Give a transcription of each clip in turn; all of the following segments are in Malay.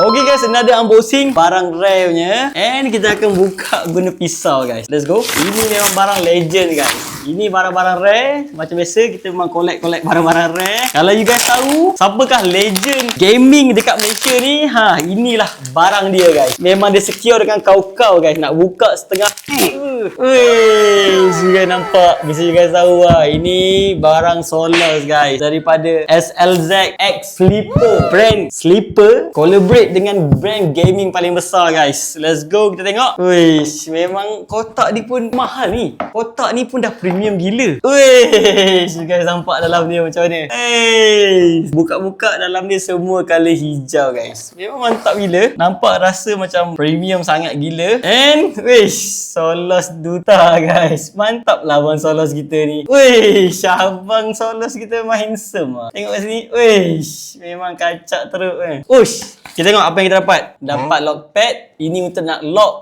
Okay guys, another unboxing barang rare punya. And kita akan buka guna pisau guys. Let's go. Ini memang barang legend guys. Ini barang-barang rare. Macam biasa kita memang collect barang-barang rare. Kalau you guys tahu siapakah legend gaming dekat Malaysia ni, inilah barang dia guys. Memang dia secure dengan kau-kau guys. Nak buka setengah you guys nampak. Bisa you guys tahu lah, ini barang Solos guys, daripada SLZ X Sleeper. Brand Sleeper collaborate dengan brand gaming paling besar guys. Let's go, kita tengok. Wish, memang kotak ni pun mahal ni. Kotak ni pun dah premium gila. Wish, you guys nampak dalam dia macam mana. Buka-buka dalam dia semua color hijau guys. Memang mantap gila. Nampak rasa macam premium sangat gila. And wish, Solos Duta guys. Mantap lah abang Solos kita ni. Wish, abang Solos kita memang handsome lah. Tengok kat sini. Wish, memang kacak teruk kan. Ush, kita tengok apa yang kita dapat. Dapat lockpad. Ini untuk nak lock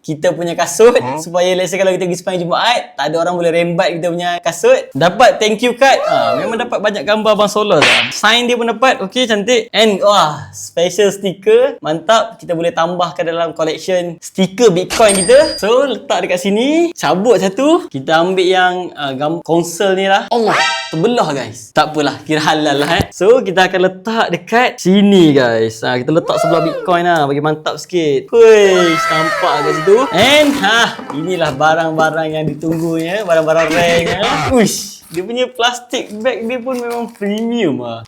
kita punya kasut, supaya let's say kalau kita pergi sepanjang Jumaat, tak ada orang boleh rembat kita punya kasut. Dapat thank you card. Memang dapat banyak gambar abang Solos lah. Sign dia pun dapat. Okay, cantik. And special sticker. Mantap. Kita boleh tambahkan dalam collection stiker Bitcoin kita. So letak dekat sini, cabut satu, kita ambil yang konsol ni lah. Allah, terbelah guys. Tak apalah, kira halal lah So kita akan letak dekat sini guys. Kita letak sebelah Bitcoin lah, bagi mantap sikit. Wuish, nampak kat situ. And inilah barang-barang yang ditunggunya, barang-barang rare-nya. Uish, dia punya plastik bag dia pun memang premium lah.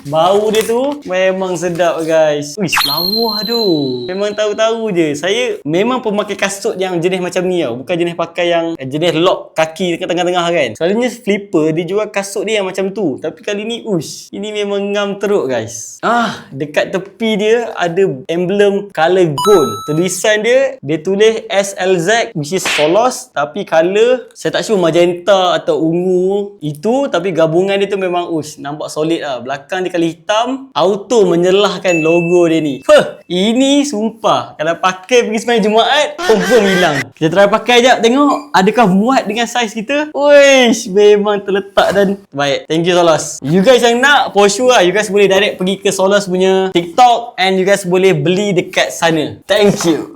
Bau dia tu memang sedap guys. Uish, lawa tu. Memang tahu-tahu je. Saya memang pemakai kasut yang jenis macam ni tau. Bukan jenis pakai yang jenis lock kaki dekat tengah-tengah kan. Selalunya Flipper dia jual kasut dia yang macam tu. Tapi kali ni uish, ini memang ngam teruk guys. Dekat tepi dia ada emblem color gold. Tulisan dia tulis SLZ, which is Solos, tapi color saya tak sure magenta atau ungu itu, tapi gabungan dia tu memang nampak solid lah. Belakang dia kali hitam, auto menyelahkan logo dia ni. Ini sumpah kalau pakai pergi sembahyang Jumaat confirm hilang. Kita try pakai jap, tengok adakah muat dengan saiz kita. Wish, memang terletak dan baik. Thank you Solos. You guys yang nak, for sure lah, you guys boleh direct pergi ke Solos punya TikTok and you guys boleh beli dekat sana. Thank you.